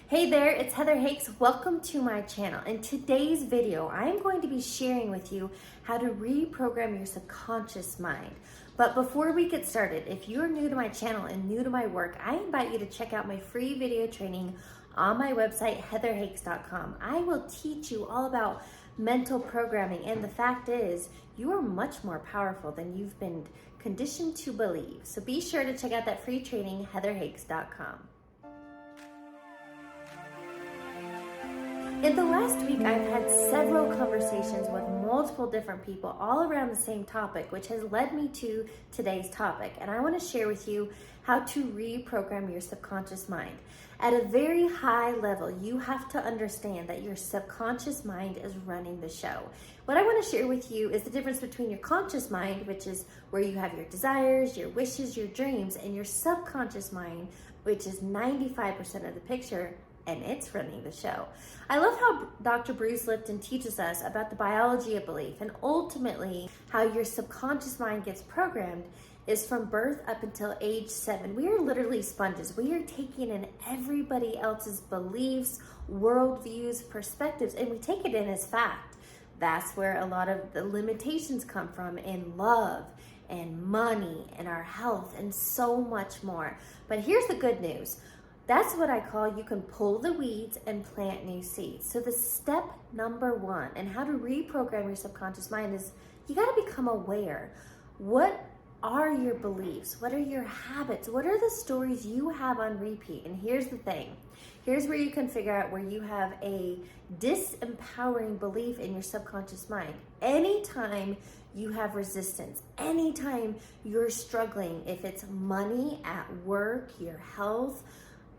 Hey there, it's Heather Hakes. Welcome to my channel. In today's video, I am going to be sharing with you how to reprogram your subconscious mind. But before we get started, if you're new to my channel and new to my work, I invite you to check out my free video training on my website, heatherhakes.com. I will teach you all about mental programming, and the fact is, you are much more powerful than you've been conditioned to believe. So be sure to check out that free training, heatherhakes.com. In the last week, I've had several conversations with multiple different people all around the same topic, which has led me to today's topic. And I want to share with you how to reprogram your subconscious mind. At a very high level, you have to understand that your subconscious mind is running the show. What I want to share with you is the difference between your conscious mind, which is where you have your desires, your wishes, your dreams, and your subconscious mind, which is 95% of the picture, and it's running the show. I love how Dr. Bruce Lipton teaches us about the biology of belief, and ultimately how your subconscious mind gets programmed is from birth up until age 7. We are literally sponges. We are taking in everybody else's beliefs, worldviews, perspectives, and we take it in as fact. That's where a lot of the limitations come from in love and money and our health and so much more. But here's the good news. That's what I call you can pull the weeds and plant new seeds. So the step number one and how to reprogram your subconscious mind is you got to become aware. What are your beliefs? What are your habits? What are the stories you have on repeat? And here's the thing. Here's where you can figure out where you have a disempowering belief in your subconscious mind. Anytime you have resistance, anytime you're struggling, if it's money at work, your health,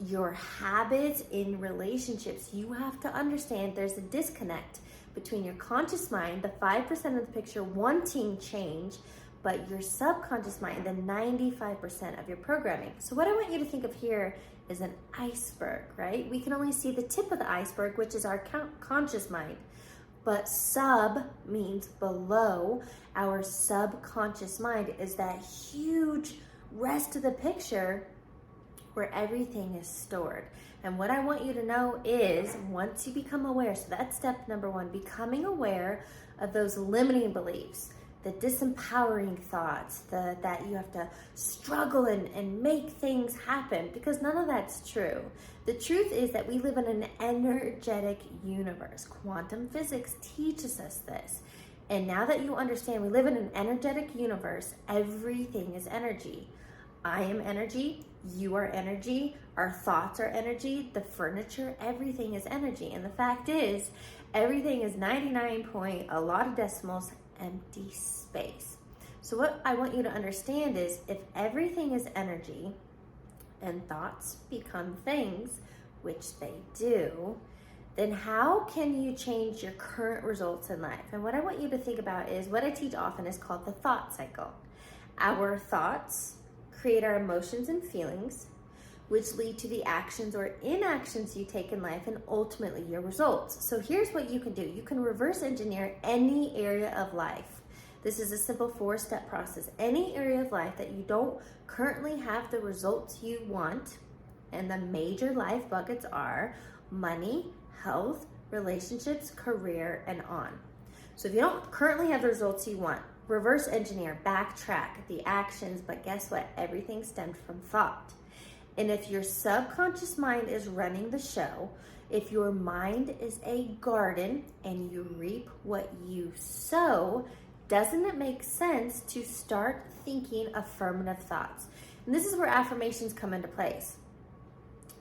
your habits in relationships, you have to understand there's a disconnect between your conscious mind, the 5% of the picture wanting change, but your subconscious mind, the 95% of your programming. So what I want you to think of here is an iceberg, right? We can only see the tip of the iceberg, which is our conscious mind, but sub means below. Our subconscious mind is that huge rest of the picture where everything is stored. And what I want you to know is once you become aware, so that's step number one, becoming aware of those limiting beliefs, the disempowering thoughts, that you have to struggle and make things happen, because none of that's true. The truth is that we live in an energetic universe. Quantum physics teaches us this. And now that you understand we live in an energetic universe, everything is energy. I am energy, you are energy, our thoughts are energy, the furniture, everything is energy. And the fact is, everything is 99 point, a lot of decimals, empty space. So what I want you to understand is if everything is energy and thoughts become things, which they do, then how can you change your current results in life? And what I want you to think about is what I teach often is called the thought cycle. Our thoughts create our emotions and feelings, which lead to the actions or inactions you take in life and ultimately your results. So here's what you can do. You can reverse engineer any area of life. This is a simple 4-step process. Any area of life that you don't currently have the results you want, and the major life buckets are money, health, relationships, career, and on. So if you don't currently have the results you want, reverse engineer, backtrack the actions, but guess what? Everything stemmed from thought. And if your subconscious mind is running the show, if your mind is a garden and you reap what you sow, doesn't it make sense to start thinking affirmative thoughts? And this is where affirmations come into place.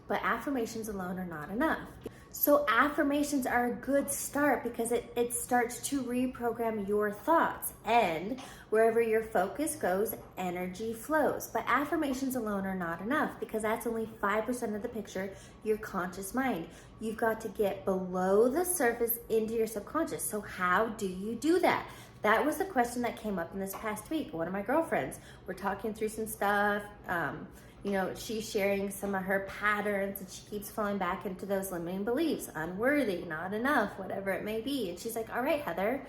But affirmations alone are not enough. So affirmations are a good start because it starts to reprogram your thoughts, and wherever your focus goes, energy flows. But affirmations alone are not enough because that's only 5% of the picture, your conscious mind. You've got to get below the surface into your subconscious. So how do you do that? That was the question that came up in this past week. One of my girlfriends, we're talking through some stuff, she's sharing some of her patterns and she keeps falling back into those limiting beliefs, unworthy, not enough, whatever it may be. And she's like, all right, Heather,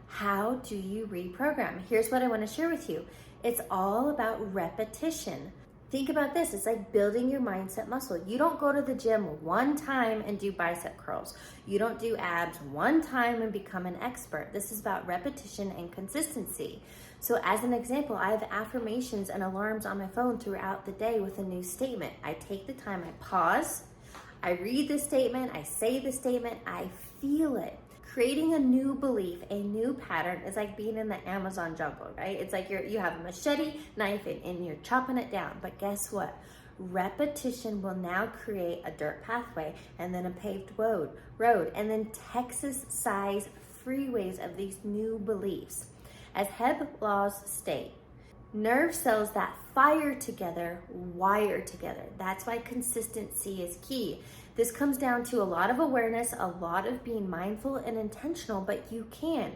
how do you reprogram? Here's what I want to share with you. It's all about repetition. Think about this. It's like building your mindset muscle. You don't go to the gym one time and do bicep curls. You don't do abs one time and become an expert. This is about repetition and consistency. So as an example, I have affirmations and alarms on my phone throughout the day with a new statement. I take the time, I pause, I read the statement, I say the statement, I feel it. Creating a new belief, a new pattern is like being in the Amazon jungle, right? It's like you have a machete, knife, and you're chopping it down. But guess what? Repetition will now create a dirt pathway and then a paved road and then Texas-sized freeways of these new beliefs. As Hebb laws state, nerve cells that fire together, wire together. That's why consistency is key. This comes down to a lot of awareness, a lot of being mindful and intentional, but you can.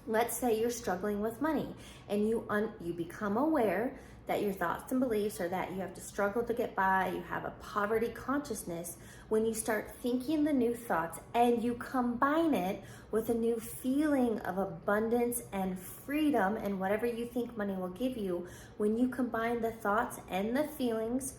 Let's say you're struggling with money and you become aware that your thoughts and beliefs are that you have to struggle to get by, you have a poverty consciousness. When you start thinking the new thoughts and you combine it with a new feeling of abundance and freedom and whatever you think money will give you, when you combine the thoughts and the feelings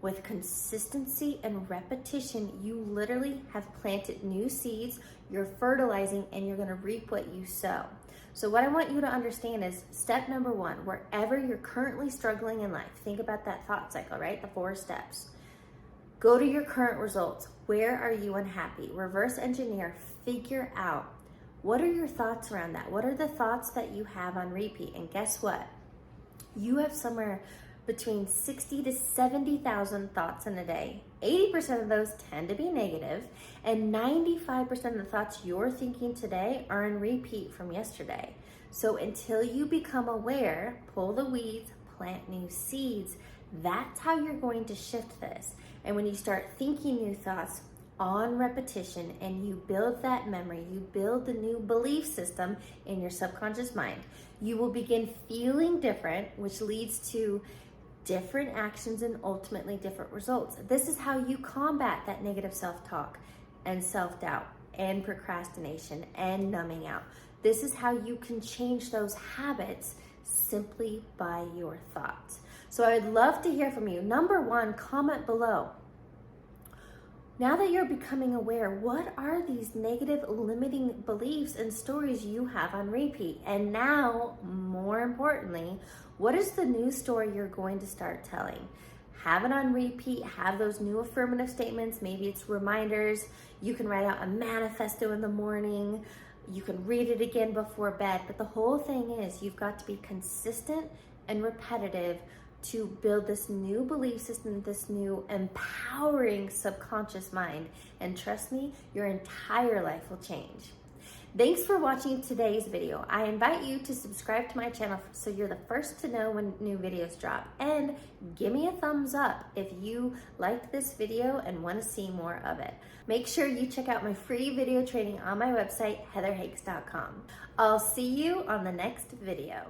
with consistency and repetition, you literally have planted new seeds, you're fertilizing, and you're gonna reap what you sow. So what I want you to understand is step number one, wherever you're currently struggling in life, think about that thought cycle, right? The 4 steps. Go to your current results. Where are you unhappy? Reverse engineer, figure out what are your thoughts around that? What are the thoughts that you have on repeat? And guess what? You have somewhere between 60 to 70,000 thoughts in a day. 80% of those tend to be negative, and 95% of the thoughts you're thinking today are in repeat from yesterday. So until you become aware, pull the weeds, plant new seeds, that's how you're going to shift this. And when you start thinking new thoughts on repetition and you build that memory, you build the new belief system in your subconscious mind, you will begin feeling different, which leads to different actions and ultimately different results. This is how you combat that negative self-talk and self-doubt and procrastination and numbing out. This is how you can change those habits simply by your thoughts. So I would love to hear from you. Number one, comment below. Now that you're becoming aware, what are these negative limiting beliefs and stories you have on repeat? And now, more importantly, what is the new story you're going to start telling? Have it on repeat, have those new affirmative statements. Maybe it's reminders. You can write out a manifesto in the morning. You can read it again before bed. But the whole thing is you've got to be consistent and repetitive to build this new belief system, this new empowering subconscious mind. And trust me, your entire life will change. Thanks for watching today's video. I invite you to subscribe to my channel so you're the first to know when new videos drop. And give me a thumbs up if you liked this video and want to see more of it. Make sure you check out my free video training on my website, heatherhakes.com. I'll see you on the next video.